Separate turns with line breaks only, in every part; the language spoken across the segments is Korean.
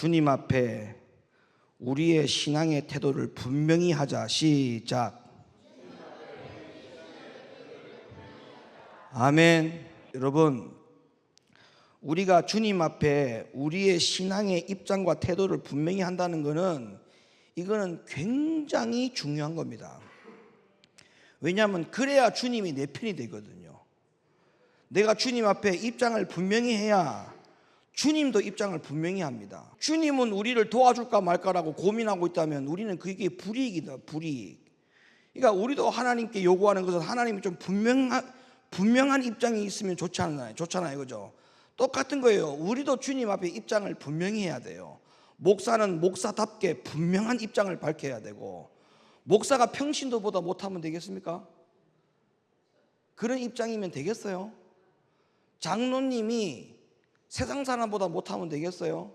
주님 앞에 우리의 신앙의 태도를 분명히 하자. 시작. 아멘. 여러분, 우리가 주님 앞에 우리의 신앙의 입장과 태도를 분명히 한다는 것은 이거는 굉장히 중요한 겁니다. 왜냐하면 그래야 주님이 내 편이 되거든요. 내가 주님 앞에 입장을 분명히 해야 주님도 입장을 분명히 합니다. 주님은 우리를 도와줄까 말까라고 고민하고 있다면 우리는 그게 불이익이다. 불이익. 그러니까 우리도 하나님께 요구하는 것은 하나님이 좀 분명한 입장이 있으면 좋잖아요. 그죠? 똑같은 거예요. 우리도 주님 앞에 입장을 분명히 해야 돼요. 목사는 목사답게 분명한 입장을 밝혀야 되고, 목사가 평신도보다 못하면 되겠습니까? 그런 입장이면 되겠어요? 장로님이 세상 사람보다 못하면 되겠어요?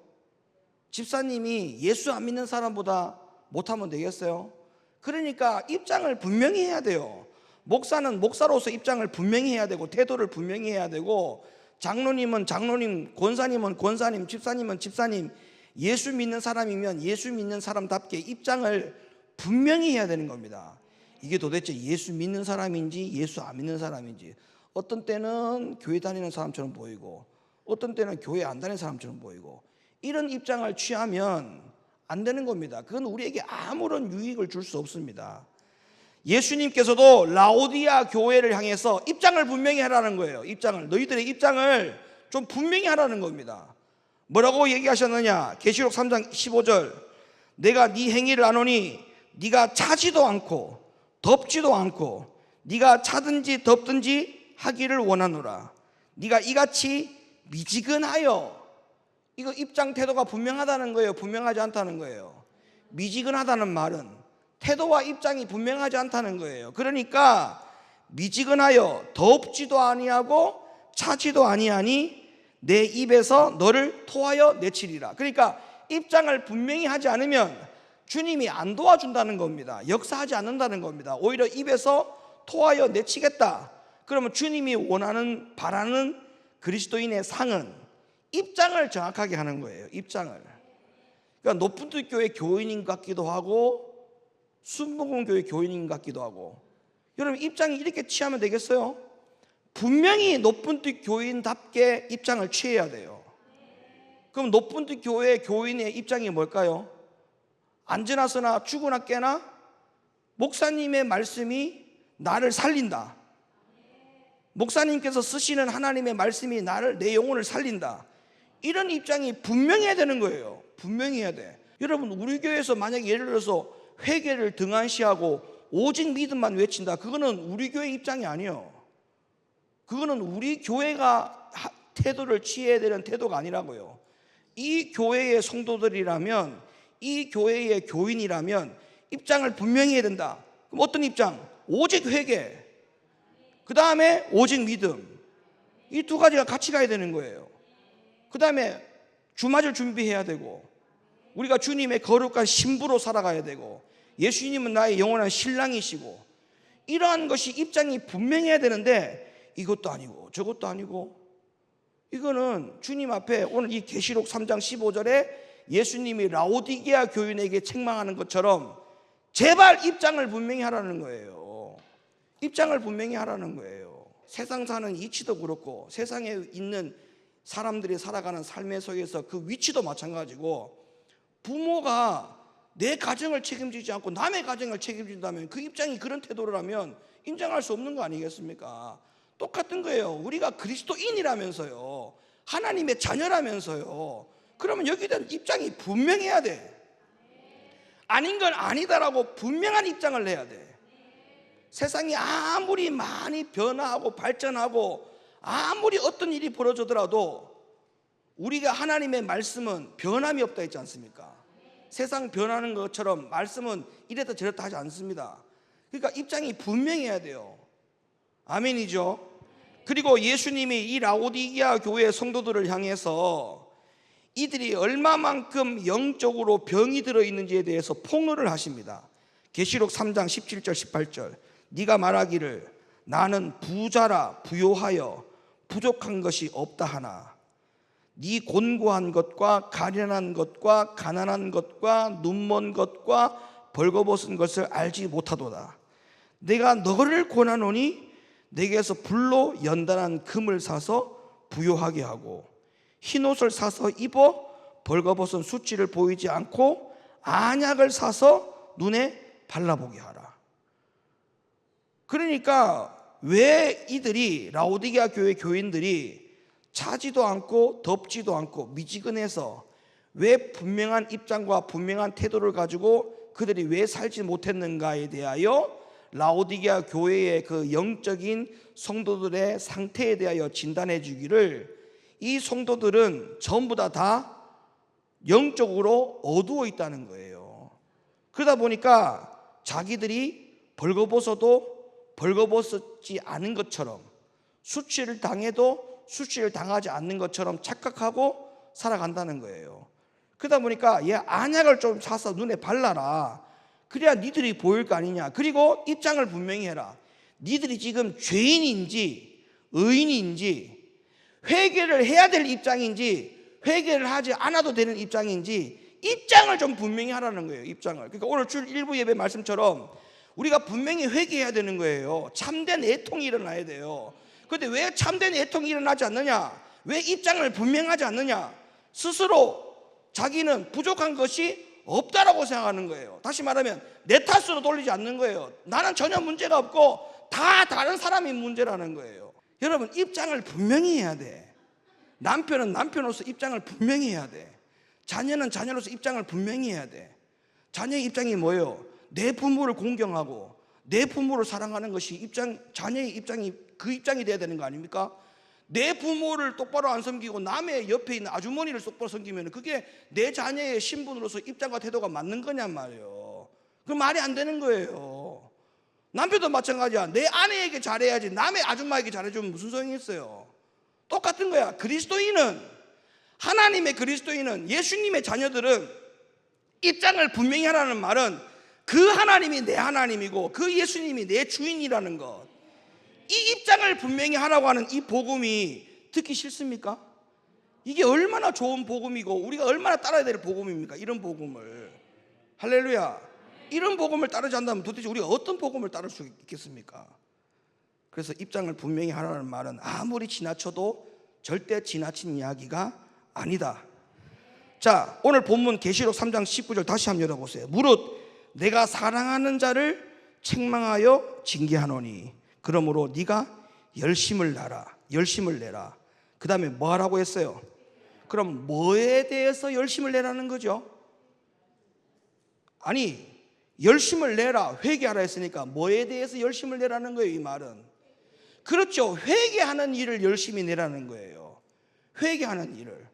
집사님이 예수 안 믿는 사람보다 못하면 되겠어요? 그러니까 입장을 분명히 해야 돼요. 목사는 목사로서 입장을 분명히 해야 되고 태도를 분명히 해야 되고, 장로님은 장로님, 권사님은 권사님, 집사님은 집사님, 예수 믿는 사람이면 예수 믿는 사람답게 입장을 분명히 해야 되는 겁니다. 이게 도대체 예수 믿는 사람인지 예수 안 믿는 사람인지, 어떤 때는 교회 다니는 사람처럼 보이고 어떤 때는 교회 안 다니는 사람처럼 보이고, 이런 입장을 취하면 안 되는 겁니다. 그건 우리에게 아무런 유익을 줄 수 없습니다. 예수님께서도 라오디아 교회를 향해서 입장을 분명히 하라는 거예요. 너희들의 입장을 좀 분명히 하라는 겁니다. 뭐라고 얘기하셨느냐? 계시록 3장 15절, 내가 네 행위를 아노니 네가 차지도 않고 덥지도 않고 네가 차든지 덥든지 하기를 원하노라. 네가 이같이 미지근하여, 이거 입장 태도가 분명하다는 거예요? 분명하지 않다는 거예요? 미지근하다는 말은 태도와 입장이 분명하지 않다는 거예요. 그러니까 미지근하여 덥지도 아니하고 차지도 아니하니 내 입에서 너를 토하여 내치리라. 그러니까 입장을 분명히 하지 않으면 주님이 안 도와준다는 겁니다. 역사하지 않는다는 겁니다. 오히려 입에서 토하여 내치겠다. 그러면 주님이 바라는 그리스도인의 상은 입장을 정확하게 하는 거예요. 입장을. 그러니까 높은빛 교회 교인인 것 같기도 하고 순복음 교회 교인인 것 같기도 하고. 여러분, 입장이 이렇게 취하면 되겠어요? 분명히 높은빛 교인답게 입장을 취해야 돼요. 그럼 높은빛 교회 교인의 입장이 뭘까요? 앉으나 서나 죽으나 깨나 목사님의 말씀이 나를 살린다. 목사님께서 쓰시는 하나님의 말씀이 내 영혼을 살린다. 이런 입장이 분명해야 되는 거예요. 분명해야 돼. 여러분, 우리 교회에서 만약에 예를 들어서 회개를 등한시하고 오직 믿음만 외친다, 그거는 우리 교회 입장이 아니에요. 그거는 우리 교회가 태도를 취해야 되는 태도가 아니라고요. 이 교회의 성도들이라면, 이 교회의 교인이라면 입장을 분명히 해야 된다. 그럼 어떤 입장? 오직 회개, 그 다음에 오직 믿음. 이 두 가지가 같이 가야 되는 거예요. 그 다음에 주맞을 준비해야 되고, 우리가 주님의 거룩한 신부로 살아가야 되고, 예수님은 나의 영원한 신랑이시고, 이러한 것이 입장이 분명해야 되는데 이것도 아니고 저것도 아니고, 이거는 주님 앞에 오늘 이 계시록 3장 15절에 예수님이 라오디게아 교인에게 책망하는 것처럼 제발 입장을 분명히 하라는 거예요. 입장을 분명히 하라는 거예요. 세상 사는 이치도 그렇고 세상에 있는 사람들이 살아가는 삶의 속에서 그 위치도 마찬가지고, 부모가 내 가정을 책임지지 않고 남의 가정을 책임진다면 그 입장이 그런 태도라면 인정할 수 없는 거 아니겠습니까? 똑같은 거예요. 우리가 그리스도인이라면서요, 하나님의 자녀라면서요, 그러면 여기에 대한 입장이 분명해야 돼. 아닌 건 아니다라고 분명한 입장을 내야 돼. 세상이 아무리 많이 변화하고 발전하고 아무리 어떤 일이 벌어지더라도 우리가 하나님의 말씀은 변함이 없다 했지 않습니까? 세상 변하는 것처럼 말씀은 이랬다 저랬다 하지 않습니다. 그러니까 입장이 분명해야 돼요. 아멘이죠. 그리고 예수님이 이 라오디게아 교회 성도들을 향해서 이들이 얼마만큼 영적으로 병이 들어있는지에 대해서 폭로를 하십니다. 계시록 3장 17절 18절, 네가 말하기를 나는 부자라 부요하여 부족한 것이 없다 하나 네 곤고한 것과 가련한 것과 가난한 것과 눈먼 것과 벌거벗은 것을 알지 못하도다. 내가 너를 권하노니 내게서 불로 연단한 금을 사서 부요하게 하고 흰옷을 사서 입어 벌거벗은 수치를 보이지 않고 안약을 사서 눈에 발라보게 하라. 그러니까 왜 이들이 라오디게아 교회 교인들이 차지도 않고 덥지도 않고 미지근해서 왜 분명한 입장과 분명한 태도를 가지고 그들이 왜 살지 못했는가에 대하여 라오디게아 교회의 그 영적인 성도들의 상태에 대하여 진단해 주기를, 이 성도들은 전부 다 영적으로 어두워 있다는 거예요. 그러다 보니까 자기들이 벌거벗어도 벌거벗지 않은 것처럼, 수치를 당해도 수치를 당하지 않는 것처럼 착각하고 살아간다는 거예요. 그러다 보니까 얘 안약을 좀 사서 눈에 발라라. 그래야 니들이 보일 거 아니냐. 그리고 입장을 분명히 해라. 니들이 지금 죄인인지 의인인지 회개를 해야 될 입장인지 회개를 하지 않아도 되는 입장인지 입장을 좀 분명히 하라는 거예요. 입장을. 그러니까 오늘 줄 1부 예배 말씀처럼 우리가 분명히 회개해야 되는 거예요. 참된 애통이 일어나야 돼요. 그런데 왜 참된 애통이 일어나지 않느냐? 왜 입장을 분명하지 않느냐? 스스로 자기는 부족한 것이 없다라고 생각하는 거예요. 다시 말하면 내 탓으로 돌리지 않는 거예요. 나는 전혀 문제가 없고 다 다른 사람이 문제라는 거예요. 여러분, 입장을 분명히 해야 돼. 남편은 남편으로서 입장을 분명히 해야 돼. 자녀는 자녀로서 입장을 분명히 해야 돼. 자녀의 입장이 뭐예요? 내 부모를 공경하고 내 부모를 사랑하는 것이 자녀의 입장이 그 입장이 돼야 되는 거 아닙니까? 내 부모를 똑바로 안 섬기고 남의 옆에 있는 아주머니를 똑바로 섬기면 그게 내 자녀의 신분으로서 입장과 태도가 맞는 거냔 말이에요. 그 말이 안 되는 거예요. 남편도 마찬가지야. 내 아내에게 잘해야지 남의 아줌마에게 잘해주면 무슨 소용이 있어요? 똑같은 거야. 그리스도인은, 하나님의 그리스도인은, 예수님의 자녀들은 입장을 분명히 하라는 말은 그 하나님이 내 하나님이고 그 예수님이 내 주인이라는 것, 이 입장을 분명히 하라고 하는 이 복음이 듣기 싫습니까? 이게 얼마나 좋은 복음이고 우리가 얼마나 따라야 될 복음입니까? 이런 복음을. 할렐루야. 이런 복음을 따르지 않는다면 도대체 우리가 어떤 복음을 따를 수 있겠습니까? 그래서 입장을 분명히 하라는 말은 아무리 지나쳐도 절대 지나친 이야기가 아니다. 자, 오늘 본문 계시록 3장 19절 다시 한번 열어보세요. 무릇 내가 사랑하는 자를 책망하여 징계하노니 그러므로 네가 열심을 내라. 그 다음에 뭐 하라고 했어요? 그럼 뭐에 대해서 열심을 내라는 거죠? 아니, 열심을 내라, 회개하라 했으니까 뭐에 대해서 열심을 내라는 거예요? 이 말은 그렇죠. 회개하는 일을 열심히 내라는 거예요. 회개하는 일을.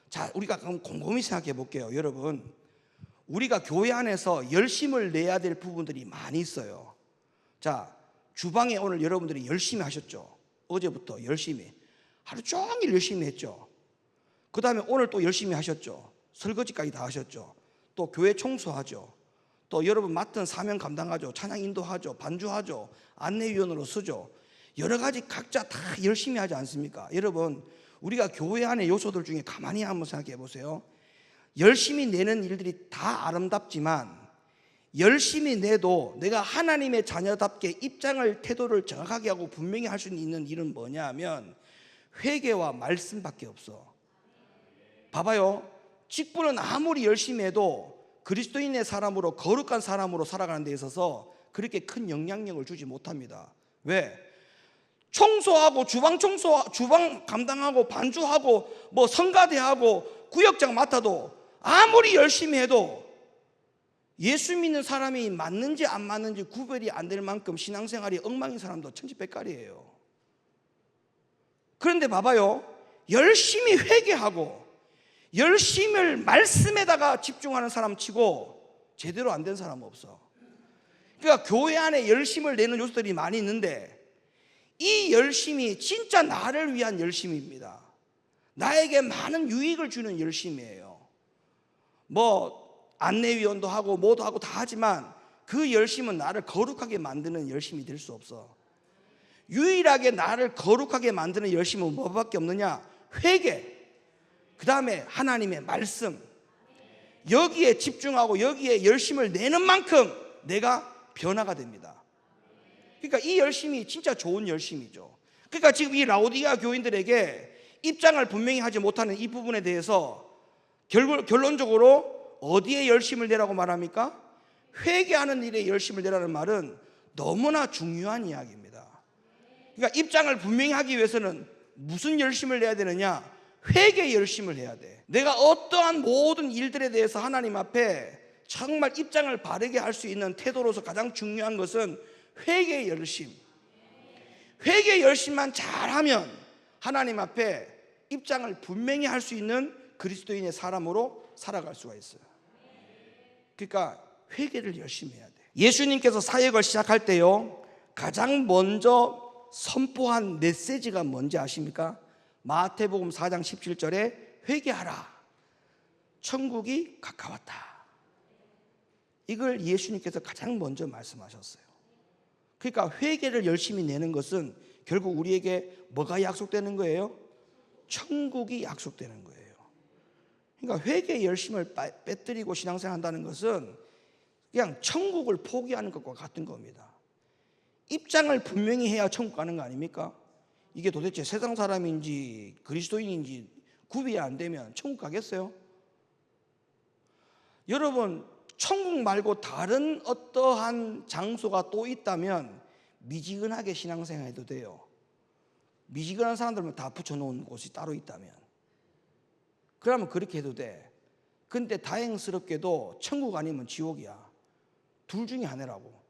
자, 우리가 그럼 곰곰이 생각해 볼게요. 여러분, 우리가 교회 안에서 열심을 내야 될 부분들이 많이 있어요. 자, 주방에 오늘 여러분들이 열심히 하셨죠. 어제부터 열심히 하루 종일 열심히 했죠. 그 다음에 오늘 또 열심히 하셨죠. 설거지까지 다 하셨죠. 또 교회 청소하죠. 또 여러분 맡은 사명 감당하죠. 찬양 인도하죠. 반주하죠. 안내위원으로 서죠. 여러 가지 각자 다 열심히 하지 않습니까? 여러분, 우리가 교회 안의 요소들 중에 가만히 한번 생각해 보세요. 열심히 내는 일들이 다 아름답지만 열심히 내도 내가 하나님의 자녀답게 입장을, 태도를 정확하게 하고 분명히 할 수 있는 일은 뭐냐 하면 회개와 말씀밖에 없어. 봐봐요. 직분은 아무리 열심히 해도 그리스도인의 사람으로, 거룩한 사람으로 살아가는 데 있어서 그렇게 큰 영향력을 주지 못합니다. 왜? 청소하고 주방 감당하고 반주하고 뭐 성가대하고 구역장 맡아도 아무리 열심히 해도 예수 믿는 사람이 맞는지 안 맞는지 구별이 안 될 만큼 신앙생활이 엉망인 사람도 천지백갈이에요. 그런데 봐봐요. 열심히 회개하고 열심을 말씀에다가 집중하는 사람 치고 제대로 안 된 사람은 없어. 그러니까 교회 안에 열심을 내는 요소들이 많이 있는데 이 열심이 진짜 나를 위한 열심입니다. 나에게 많은 유익을 주는 열심이에요. 뭐 안내위원도 하고 뭐도 하고 다 하지만 그 열심은 나를 거룩하게 만드는 열심이 될 수 없어. 유일하게 나를 거룩하게 만드는 열심은 뭐밖에 없느냐? 회개. 그 다음에 하나님의 말씀, 여기에 집중하고 여기에 열심을 내는 만큼 내가 변화가 됩니다. 그러니까 이 열심이 진짜 좋은 열심이죠. 그러니까 지금 이 라오디게아 교인들에게 입장을 분명히 하지 못하는 이 부분에 대해서 결론적으로 어디에 열심을 내라고 말합니까? 회개하는 일에 열심을 내라는 말은 너무나 중요한 이야기입니다. 그러니까 입장을 분명히 하기 위해서는 무슨 열심을 내야 되느냐? 회개의 열심을 해야 돼. 내가 어떠한 모든 일들에 대해서 하나님 앞에 정말 입장을 바르게 할 수 있는 태도로서 가장 중요한 것은 회개의 열심. 회개의 열심만 잘하면 하나님 앞에 입장을 분명히 할 수 있는 그리스도인의 사람으로 살아갈 수가 있어요. 그러니까 회개를 열심히 해야 돼. 예수님께서 사역을 시작할 때요, 가장 먼저 선포한 메시지가 뭔지 아십니까? 마태복음 4장 17절에 회개하라, 천국이 가까웠다. 이걸 예수님께서 가장 먼저 말씀하셨어요. 그러니까 회개를 열심히 내는 것은 결국 우리에게 뭐가 약속되는 거예요? 천국이 약속되는 거예요. 그러니까 회개의 열심을 빼뜨리고 신앙생활 한다는 것은 그냥 천국을 포기하는 것과 같은 겁니다. 입장을 분명히 해야 천국 가는 거 아닙니까? 이게 도대체 세상 사람인지 그리스도인인지 구별이 안 되면 천국 가겠어요? 여러분, 천국 말고 다른 어떠한 장소가 또 있다면 미지근하게 신앙생활해도 돼요. 미지근한 사람들은 다 붙여놓은 곳이 따로 있다면, 그러면 그렇게 해도 돼. 근데 다행스럽게도 천국 아니면 지옥이야. 둘 중에 하나라고.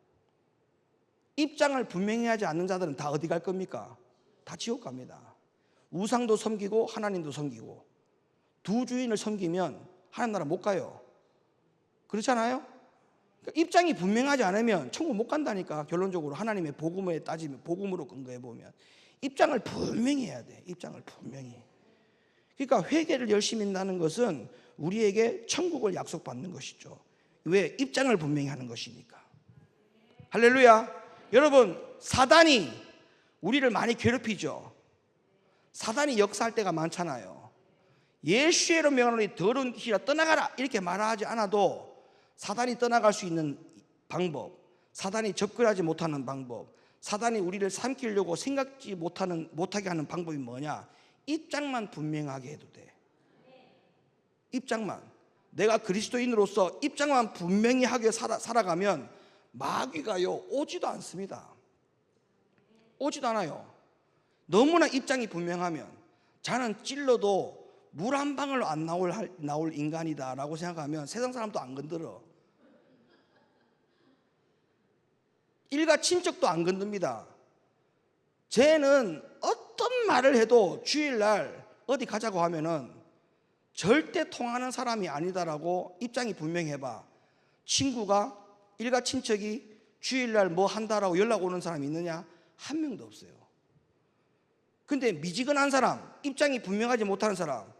입장을 분명히 하지 않는 자들은 다 어디 갈 겁니까? 다 지옥 갑니다. 우상도 섬기고 하나님도 섬기고 두 주인을 섬기면 하나님 나라 못 가요. 그렇잖아요? 그러니까 입장이 분명하지 않으면 천국 못 간다니까. 결론적으로 하나님의 복음에 따지면, 복음으로 근거해 보면 입장을 분명히 해야 돼. 입장을 분명히. 그러니까 회개를 열심히 한다는 것은 우리에게 천국을 약속받는 것이죠. 왜? 입장을 분명히 하는 것이니까. 할렐루야. 여러분, 사단이 우리를 많이 괴롭히죠. 사단이 역사할 때가 많잖아요. 예수의 이름 명하노니 더러운 귀신아 떠나가라 이렇게 말하지 않아도 사단이 떠나갈 수 있는 방법, 사단이 접근하지 못하는 방법, 사단이 우리를 삼키려고 생각지 못하게 하는 방법이 뭐냐? 입장만 분명하게 해도 돼. 입장만. 내가 그리스도인으로서 입장만 분명히 하게 살아가면 마귀가요 오지도 않습니다. 오지도 않아요. 너무나 입장이 분명하면 자는 찔러도 물 한 방울 안 나올 인간이다라고 생각하면 세상 사람도 안 건드려. 일가 친척도 안 건듭니다. 쟤는 어떤 말을 해도 주일날 어디 가자고 하면은 절대 통하는 사람이 아니다라고 입장이 분명해봐. 친구가, 일가 친척이 주일날 뭐 한다라고 연락 오는 사람이 있느냐? 한 명도 없어요. 근데 미지근한 사람, 입장이 분명하지 못하는 사람,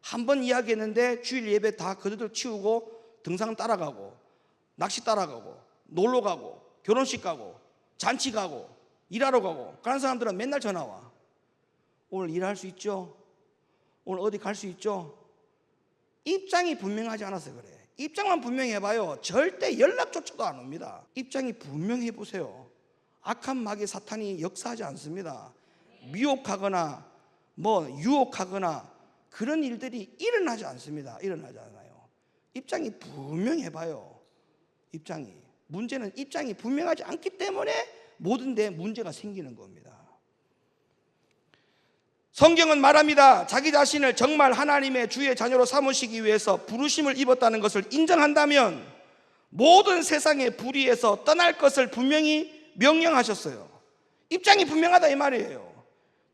한 번 이야기했는데 주일 예배 다 그들들 치우고 등산 따라가고 낚시 따라가고 놀러 가고 결혼식 가고 잔치 가고 일하러 가고 그런 사람들은 맨날 전화 와. 오늘 일할 수 있죠? 오늘 어디 갈 수 있죠? 입장이 분명하지 않아서 그래. 입장만 분명해봐요. 절대 연락조차도 안 옵니다. 입장이 분명해 보세요. 악한 마귀 사탄이 역사하지 않습니다. 미혹하거나 뭐 유혹하거나 그런 일들이 일어나지 않습니다. 일어나지 않아요. 입장이 분명해봐요. 입장이. 문제는 입장이 분명하지 않기 때문에 모든 데 문제가 생기는 겁니다. 성경은 말합니다. 자기 자신을 정말 하나님의 주의 자녀로 삼으시기 위해서 부르심을 입었다는 것을 인정한다면 모든 세상의 불의에서 떠날 것을 분명히 명령하셨어요. 입장이 분명하다 이 말이에요.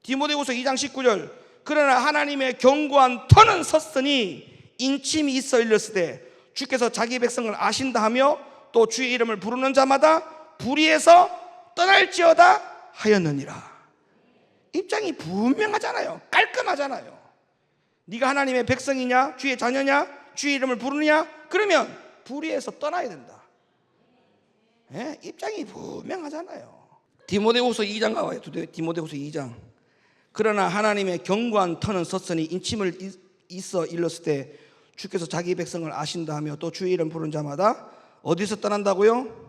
디모데후서 2장 19절 그러나 하나님의 견고한 터는 섰으니 인침이 있어 일렀으되 주께서 자기 백성을 아신다 하며 또 주의 이름을 부르는 자마다 불의에서 떠날지어다 하였느니라. 입장이 분명하잖아요. 깔끔하잖아요. 네가 하나님의 백성이냐, 주의 자녀냐, 주의 이름을 부르느냐, 그러면 불의에서 떠나야 된다. 네? 입장이 분명하잖아요. 디모데후서 2장 가봐요. 디모데후서 2장. 그러나 하나님의 견고한 터는 섰으니 있어 일렀을 때 주께서 자기 백성을 아신다 하며 또 주의 이름 부른 자마다 어디서 떠난다고요?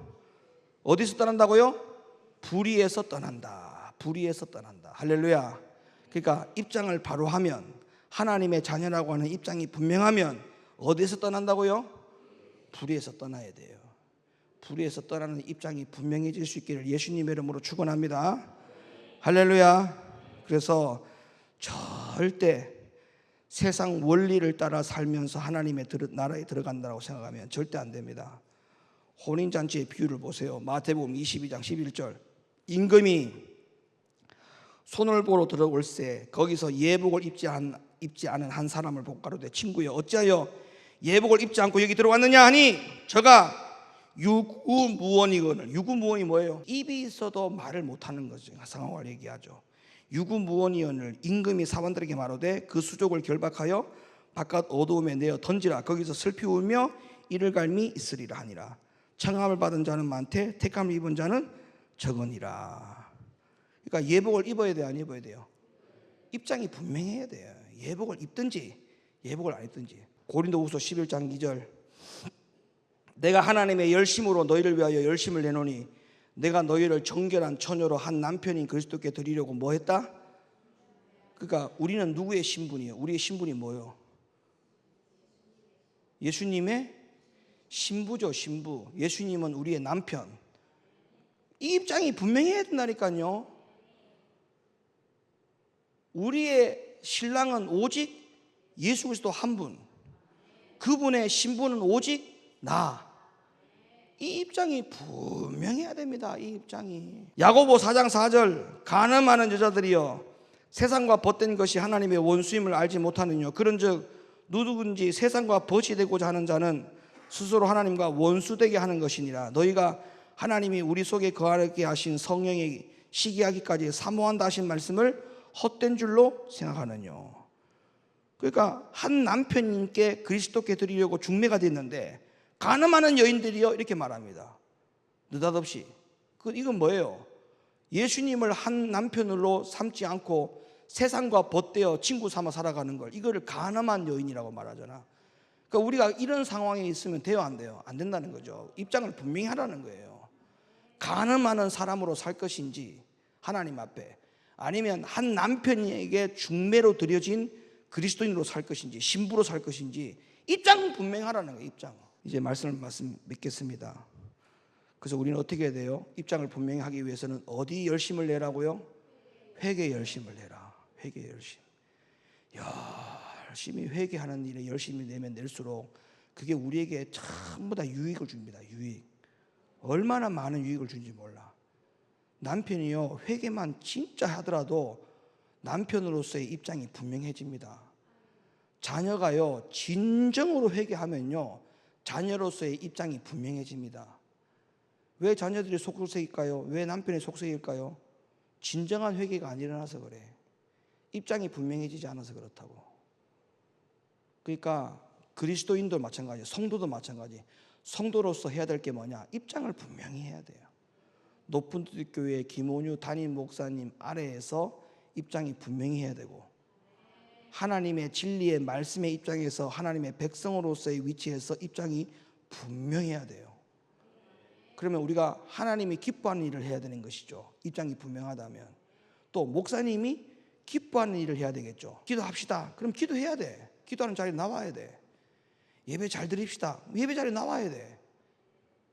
어디서 떠난다고요? 불의에서 떠난다. 불의에서 떠난다. 할렐루야. 그러니까 입장을 바로 하면, 하나님의 자녀라고 하는 입장이 분명하면 어디에서 떠난다고요? 불의에서 떠나야 돼요. 불의에서 떠나는 입장이 분명해질 수 있기를 예수님의 이름으로 축원합니다. 할렐루야. 그래서 절대 세상 원리를 따라 살면서 하나님의 나라에 들어간다고 생각하면 절대 안 됩니다. 혼인잔치의 비유를 보세요. 마태복음 22장 11절. 임금이 손을 보러 들어올세 거기서 예복을 입지 않은 한 사람을 보고 가로되 친구여 어찌하여 예복을 입지 않고 여기 들어왔느냐 하니 저가 유구무원이거늘. 유구무원이 뭐예요? 입이 있어도 말을 못하는 거죠. 상황을 얘기하죠. 유구무원이거늘 임금이 사원들에게 말하되 그 수족을 결박하여 바깥 어두움에 내어 던지라. 거기서 슬피 울며 이를 갈미 있으리라 하니라. 청함을 받은 자는 많되 택함을 입은 자는 적으니라. 그러니까 예복을 입어야 돼요, 안 입어야 돼요? 입장이 분명해야 돼요. 예복을 입든지 예복을 안 입든지. 고린도후서 11장 2절. 내가 하나님의 열심으로 너희를 위하여 열심을 내노니 내가 너희를 정결한 처녀로 한 남편인 그리스도께 드리려고 뭐 했다? 그러니까 우리는 누구의 신분이에요? 우리의 신분이 뭐예요? 예수님의 신부죠, 신부. 예수님은 우리의 남편. 이 입장이 분명해야 된다니까요. 우리의 신랑은 오직 예수 그리스도 한 분. 그분의 신부는 오직 나. 이 입장이 분명해야 됩니다. 이 입장이. 야고보 4장 4절. 간음하는 여자들이여 세상과 벗된 것이 하나님의 원수임을 알지 못하느뇨. 그런즉 누구든지 세상과 벗이 되고자 하는 자는 스스로 하나님과 원수되게 하는 것이니라. 너희가 하나님이 우리 속에 거하게 하신 성령이 시기하기까지 사모한다 하신 말씀을 헛된 줄로 생각하느뇨. 그러니까 한 남편님께 그리스도께 드리려고 중매가 됐는데 간음하는 여인들이요 이렇게 말합니다. 느닷없이. 이건 뭐예요? 예수님을 한 남편으로 삼지 않고 세상과 벗되어 친구 삼아 살아가는 걸, 이거를 간음한 여인이라고 말하잖아. 그러니까 우리가 이런 상황에 있으면 돼요, 안 돼요? 안 된다는 거죠. 입장을 분명히 하라는 거예요. 간음하는 사람으로 살 것인지 하나님 앞에, 아니면 한 남편에게 중매로 드려진 그리스도인으로 살 것인지 신부로 살 것인지 입장 분명하라는 거예요. 입장. 이제 말씀 맺겠습니다. 그래서 우리는 어떻게 해야 돼요? 입장을 분명히 하기 위해서는 어디 열심을 내라고요? 회개 열심을 내라. 회개 열심. 열심히 회개하는 일에 열심히 내면 낼수록 그게 우리에게 전부 다 유익을 줍니다. 유익. 얼마나 많은 유익을 주는지 몰라. 남편이요 회개만 진짜 하더라도 남편으로서의 입장이 분명해집니다. 자녀가요 진정으로 회개하면요 자녀로서의 입장이 분명해집니다. 왜 자녀들이 속색일까요? 왜 남편이 속색일까요? 진정한 회개가 안 일어나서 그래. 입장이 분명해지지 않아서 그렇다고. 그러니까 그리스도인도 마찬가지, 성도도 마찬가지. 성도로서 해야 될 게 뭐냐? 입장을 분명히 해야 돼요. 높은 교회 김원유 담임 목사님 아래에서 입장이 분명히 해야 되고, 하나님의 진리의 말씀의 입장에서 하나님의 백성으로서의 위치에서 입장이 분명해야 돼요. 그러면 우리가 하나님이 기뻐하는 일을 해야 되는 것이죠. 입장이 분명하다면. 또 목사님이 기뻐하는 일을 해야 되겠죠. 기도합시다. 그럼 기도해야 돼. 기도하는 자리에 나와야 돼. 예배 잘 드립시다. 예배 자리에 나와야 돼.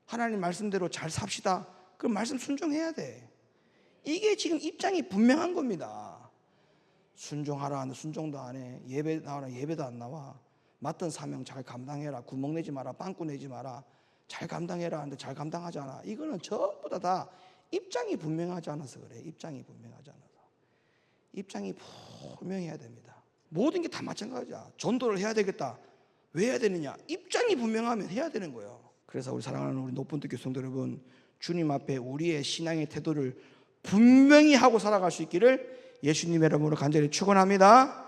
하나님 말씀대로 잘 삽시다. 그럼 말씀 순종해야 돼. 이게 지금 입장이 분명한 겁니다. 순종하라 하는데 순종도 안 해. 예배 나와라 예배도 안 나와. 맡은 사명 잘 감당해라. 구멍 내지 마라. 빵꾸 내지 마라. 잘 감당해라 하는데 잘 감당하지 않아. 이거는 전부 다 입장이 분명하지 않아서 그래. 입장이 분명하지 않아서. 입장이 분명해야 됩니다. 모든 게 다 마찬가지야. 전도를 해야 되겠다. 왜 해야 되느냐? 입장이 분명하면 해야 되는 거예요. 그래서 우리 사랑하는 우리 높은 뜻 교성도 여러분, 주님 앞에 우리의 신앙의 태도를 분명히 하고 살아갈 수 있기를 예수님의 이름으로 간절히 축원합니다.